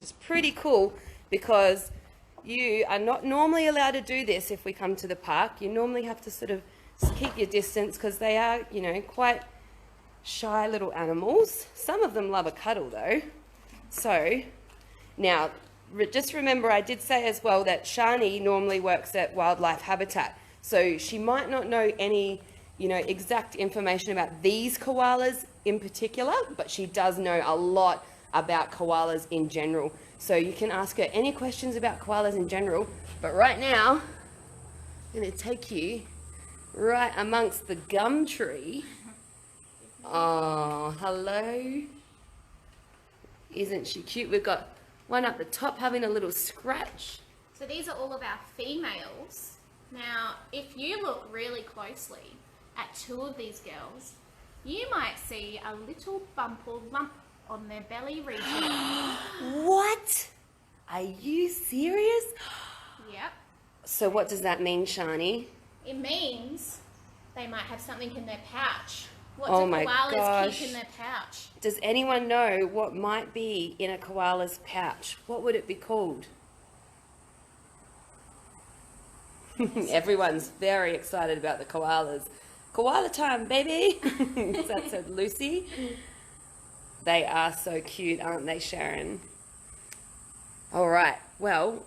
It's pretty cool because you are not normally allowed to do this if we come to the park. You normally have to sort of keep your distance because they are, you know, quite shy little animals. Some of them love a cuddle though. So now just remember I did say as well that Shani normally works at Wildlife Habitat. So she might not know any, you know, exact information about these koalas in particular, but she does know a lot about koalas in general. So you can ask her any questions about koalas in general, but right now I'm going to take you right amongst the gum tree. Oh, hello. Isn't she cute? We've got one up the top having a little scratch. So these are all of our females. Now, if you look really closely at two of these girls, you might see a little bump or lump on their belly region. What? Are you serious? Yep. So what does that mean, Shani? It means they might have something in their pouch. What Oh do my koalas gosh. keep in their pouch? Does anyone know what might be in a koala's pouch? What would it be called? Everyone's very excited about the koalas. Koala time, baby! That said Lucy. They are so cute, aren't they, Sharon? All right, well,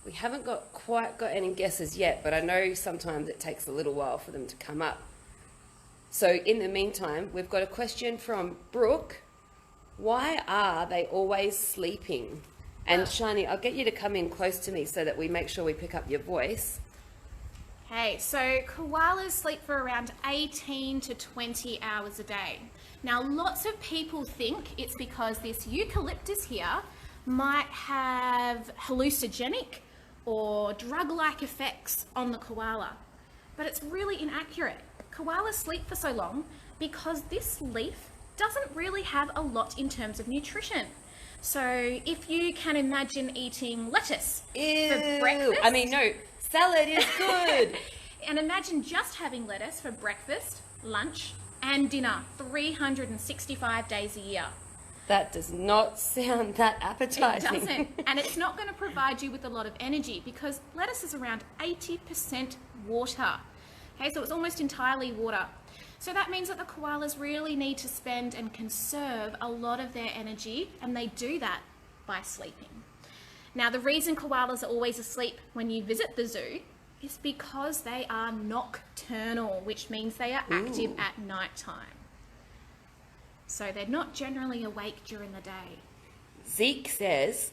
we haven't quite got any guesses yet, but I know sometimes it takes a little while for them to come up. So in the meantime, we've got a question from Brooke. Why are they always sleeping? And Shani, I'll get you to come in close to me so that we make sure we pick up your voice. Okay, so koalas sleep for around 18 to 20 hours a day. Now, lots of people think it's because this eucalyptus here might have hallucinogenic or drug-like effects on the koala, but it's really inaccurate. Koalas sleep for so long because this leaf doesn't really have a lot in terms of nutrition. So if you can imagine eating lettuce for breakfast. I mean, no, salad is good. And imagine just having lettuce for breakfast, lunch, and dinner 365 days a year. That does not sound that appetizing. It doesn't. And it's not going to provide you with a lot of energy because lettuce is around 80% water. Okay, so it's almost entirely water. So that means that the koalas really need to spend and conserve a lot of their energy, and they do that by sleeping. Now, the reason koalas are always asleep when you visit the zoo is because they are nocturnal, which means they are active at night time. So they're not generally awake during the day. Zeke says,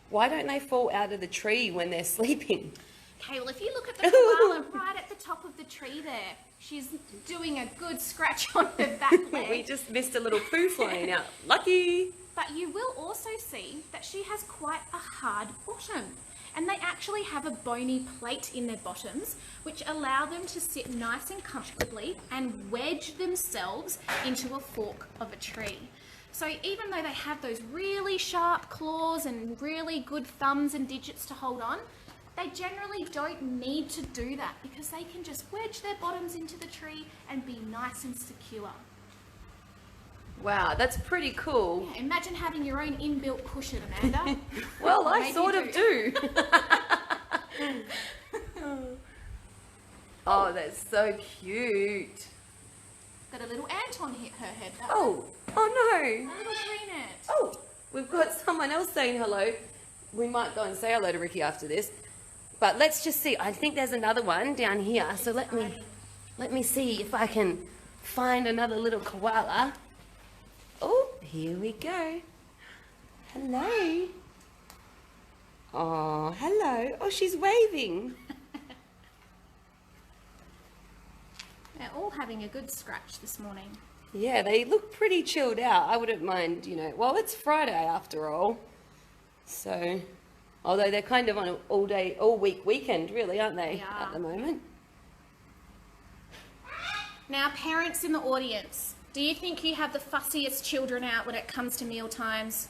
why don't they fall out of the tree when they're sleeping? Okay, well, if you look at the koala right at the top of the tree there, she's doing a good scratch on her back leg. We just missed a little poo flying out. Lucky! But you will also see that she has quite a hard bottom. And they actually have a bony plate in their bottoms, which allow them to sit nice and comfortably and wedge themselves into a fork of a tree. So even though they have those really sharp claws and really good thumbs and digits to hold on, they generally don't need to do that because they can just wedge their bottoms into the tree and be nice and secure. Wow, that's pretty cool. Yeah, imagine having your own inbuilt cushion, Amanda. Well, I sort of do. Oh, that's so cute. Got a little ant on her head. Oh no. A little green ant. Oh, we've got someone else saying hello. We might go and say hello to Ricky after this. But let's just see. I think there's another one down here. So let me see if I can find another little koala. Oh, here we go. Hello. Oh, hello. Oh, she's waving. They're all having a good scratch this morning. Yeah, they look pretty chilled out. I wouldn't mind, you know. Well, it's Friday after all. So, although they're kind of on an all week weekend, really, aren't they, at the moment? Now, parents in the audience, do you think you have the fussiest children out when it comes to meal times?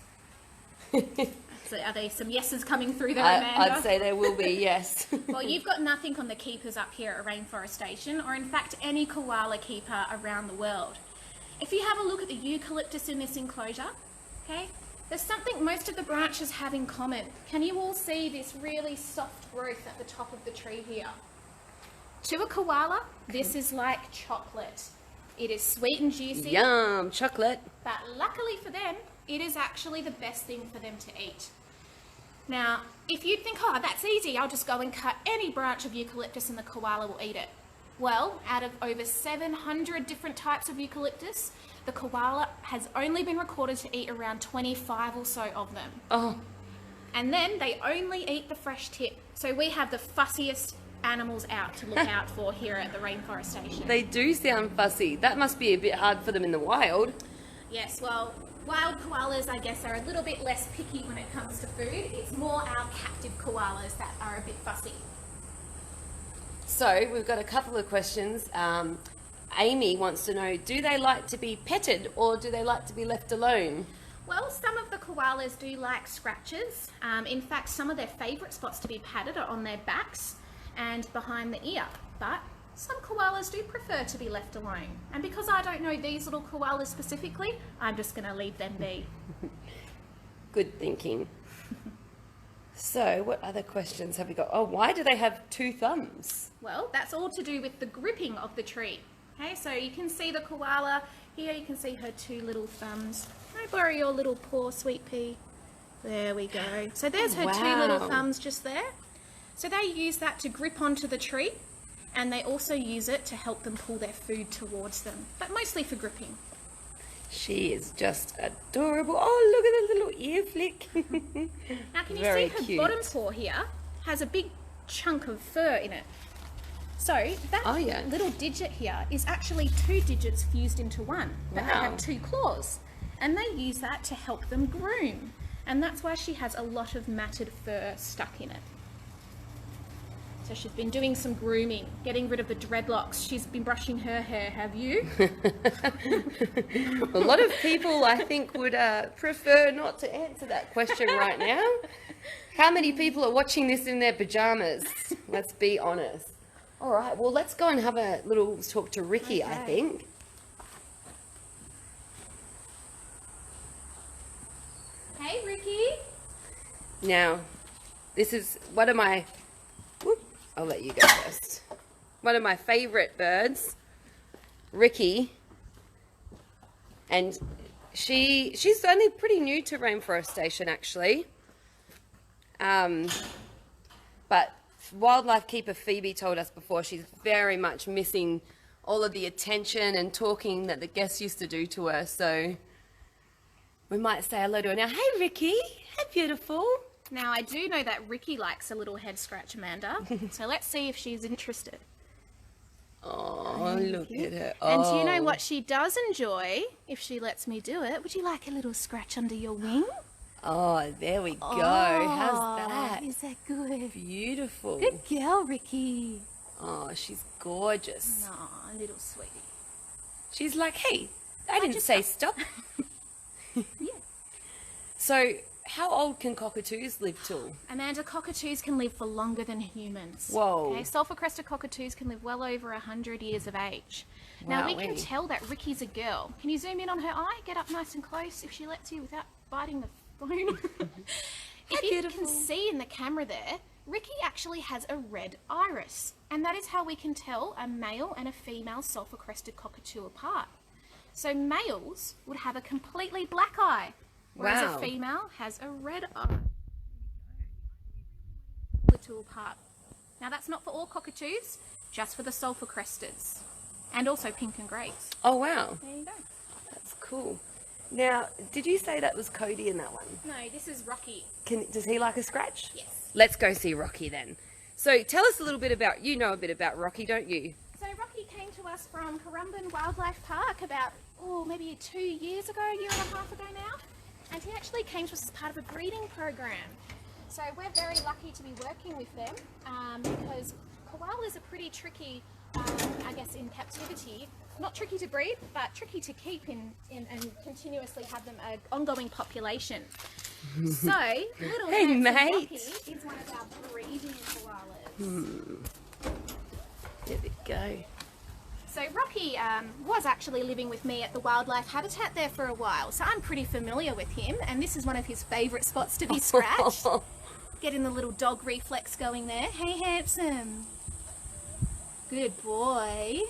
So are there some yeses coming through there, Amanda? I'd say there will be, yes. Well, you've got nothing on the keepers up here at Rainforestation, or in fact any koala keeper around the world. If you have a look at the eucalyptus in this enclosure, okay, There's something most of the branches have in common. Can you all see this really soft growth at the top of the tree here? To a koala, this is like chocolate. It is sweet and juicy. Yum, chocolate. But luckily for them, it is actually the best thing for them to eat. Now, if you think, oh, that's easy, I'll just go and cut any branch of eucalyptus and the koala will eat it. Well, out of over 700 different types of eucalyptus, the koala has only been recorded to eat around 25 or so of them. Oh. And then they only eat the fresh tip. So we have the fussiest animals out to look out for here at the Rainforest Station. They do sound fussy. That must be a bit hard for them in the wild. Yes, well, wild koalas, I guess, are a little bit less picky when it comes to food. It's more our captive koalas that are a bit fussy. So we've got a couple of questions. Amy wants to know, do they like to be petted or do they like to be left alone? Well, some of the koalas do like scratches. In fact, some of their favourite spots to be patted are on their backs and behind the ear. But some koalas do prefer to be left alone. And because I don't know these little koalas specifically, I'm just going to leave them be. Good thinking. So what other questions have we got? Oh, why do they have two thumbs? Well, that's all to do with the gripping of the tree. Okay, so you can see the koala here, you can see her two little thumbs. Can I borrow your little paw, sweet pea? There we go. So there's her two little thumbs just there. So they use that to grip onto the tree, and they also use it to help them pull their food towards them, but mostly for gripping. She is just adorable. Oh, look at the little ear flick. Now can you Very see her cute. bottom paw here has a big chunk of fur in it. So that little digit here is actually two digits fused into one, but they have two claws, and they use that to help them groom, and that's why she has a lot of matted fur stuck in it. So she's been doing some grooming, getting rid of the dreadlocks. She's been brushing her hair, have you? A lot of people, I think, would prefer not to answer that question right now. How many people are watching this in their pajamas? Let's be honest. All right, well, let's go and have a little talk to Ricky, I think. Hey, Ricky. Now, this is one of my... Whoop, I'll let you go first. One of my favourite birds, Ricky. And she's only pretty new to Rainforest Station, actually. But wildlife keeper Phoebe told us before she's very much missing all of the attention and talking that the guests used to do to her. So we might say hello to her now. Hey, Ricky. Hey, beautiful. Now, I do know that Ricky likes a little head scratch, Amanda. So let's see if she's interested. Oh, look at her. And do you know what she does enjoy, if she lets me do it? Would you like a little scratch under your wing? Oh, there we go. How's that? Is that good? Beautiful. Good girl, Ricky. Oh, she's gorgeous. Aw, little sweetie. She's like, hey, I didn't say stop. Yeah. So, how old can cockatoos live till? Amanda, cockatoos can live for longer than humans. Whoa. Okay, sulphur-crested cockatoos can live well over 100 years of age. Now, we can tell that Ricky's a girl. Can you zoom in on her eye? Get up nice and close if she lets you without biting the phone. If you can see in the camera there, Ricky actually has a red iris. And that is how we can tell a male and a female sulphur-crested cockatoo apart. So males would have a completely black eye, whereas a female has a red eye. The two apart. Now that's not for all cockatoos, just for the sulphur-cresteds. And also pink and greys. Oh, wow. There you go. That's cool. Now, did you say that was Cody in that one? No, this is Rocky. Does he like a scratch? Yes. Let's go see Rocky then. So tell us a little bit about, you know a bit about Rocky, don't you? So Rocky came to us from Cairns Wildlife Park about, maybe 2 years ago, a year and a half ago now. And he actually came to us as part of a breeding program. So we're very lucky to be working with them because koalas are pretty tricky, I guess, in captivity. Not tricky to breed, but tricky to keep in and continuously have them an ongoing population. So, little Hey, mate. Rocky is one of our breeding koalas. There we go. So Rocky was actually living with me at the wildlife habitat there for a while, so I'm pretty familiar with him, and this is one of his favourite spots to be scratched. Getting the little dog reflex going there. Hey, handsome. Good boy.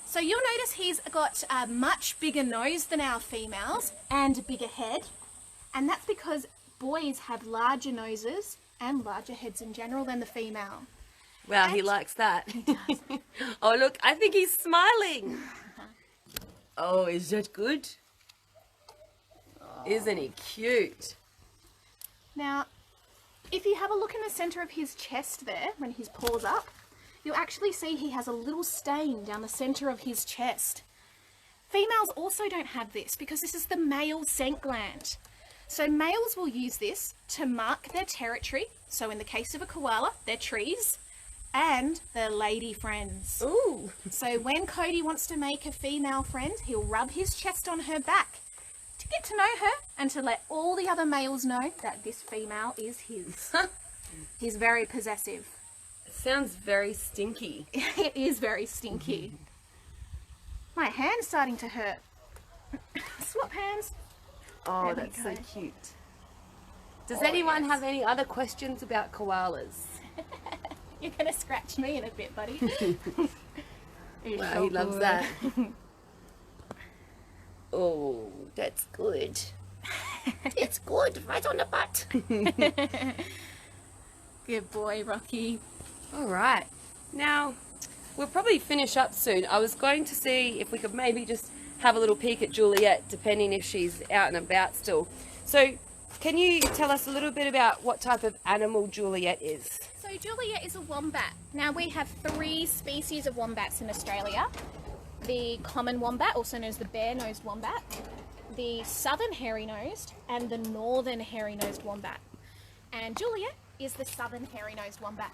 So you'll notice he's got a much bigger nose than our females and a bigger head, and that's because boys have larger noses and larger heads in general than the female. Wow, he likes that. Oh, look, I think he's smiling. Oh, is that good? Isn't he cute? Now, if you have a look in the centre of his chest there, when his paw's up, you'll actually see he has a little stain down the centre of his chest. Females also don't have this because this is the male scent gland. So males will use this to mark their territory. So in the case of a koala, their trees and their lady friends. Ooh. So when Cody wants to make a female friend, he'll rub his chest on her back to get to know her and to let all the other males know that this female is his. He's very possessive. It sounds very stinky. It is very stinky. My hand's starting to hurt. Swap hands. Oh, There we that's so go. cute. Does Oh, anyone yes. have any other questions about koalas? You're going to scratch me in a bit, buddy. He's Wow, so he loves good. that. Oh, that's good. It's good, right on the butt. Good boy, Rocky. All right. Now, we'll probably finish up soon. I was going to see if we could maybe just have a little peek at Juliet, depending if she's out and about still. So, can you tell us a little bit about what type of animal Juliet is? So Juliet is a wombat. Now we have 3 species of wombats in Australia. The common wombat, also known as the bare-nosed wombat, the southern hairy-nosed, and the northern hairy-nosed wombat. And Juliet is the southern hairy-nosed wombat.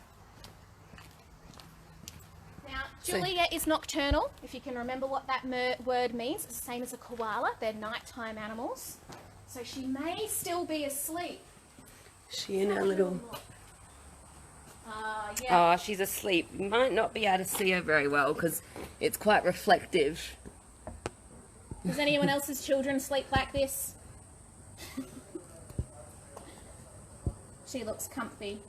Now, Juliet is nocturnal, if you can remember what that word means. It's the same as a koala. They're nighttime animals. So she may still be asleep. She in her little... Yeah. Oh, she's asleep. You might not be able to see her very well because it's quite reflective. Does anyone else's children sleep like this? She looks comfy.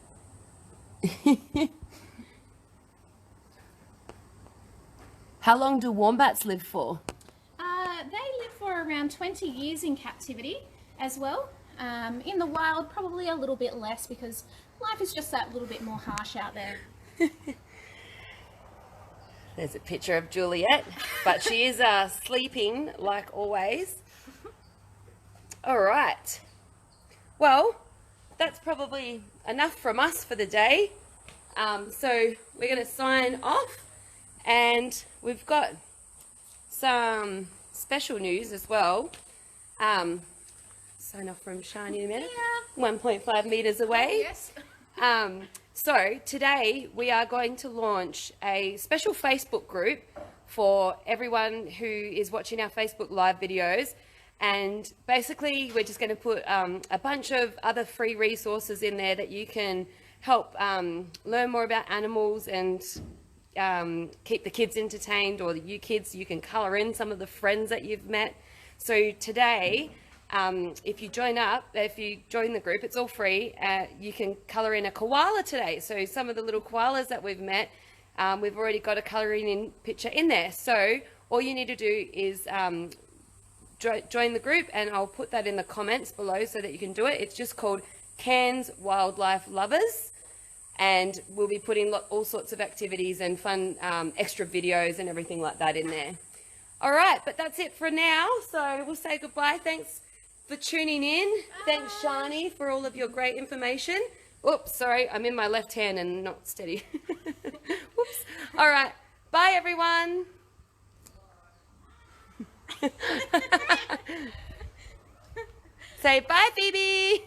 How long do wombats live for? They live for around 20 years in captivity as well. In the wild, probably a little bit less because life is just that little bit more harsh out there. There's a picture of Juliet, but she is sleeping like always. All right. Well, that's probably enough from us for the day. So we're going to sign off, and we've got some special news as well. Sign off from Shani in a minute. Yeah. 1.5 meters away. Yes. So today we are going to launch a special Facebook group for everyone who is watching our Facebook live videos, and basically we're just going to put a bunch of other free resources in there that you can help learn more about animals and keep the kids entertained, or you kids, you can colour in some of the friends that you've met. So today, if you join the group, it's all free. You can colour in a koala today. So some of the little koalas that we've met, we've already got a colouring in picture in there. So all you need to do is join the group, and I'll put that in the comments below so that you can do it. It's just called Cairns Wildlife Lovers. And we'll be putting all sorts of activities and fun extra videos and everything like that in there. All right, but that's it for now. So we'll say goodbye. Thanks for tuning in. Bye. Thanks, Shani, for all of your great information. Oops, sorry, I'm in my left hand and not steady. Whoops. All right, bye, everyone. Say bye, Phoebe.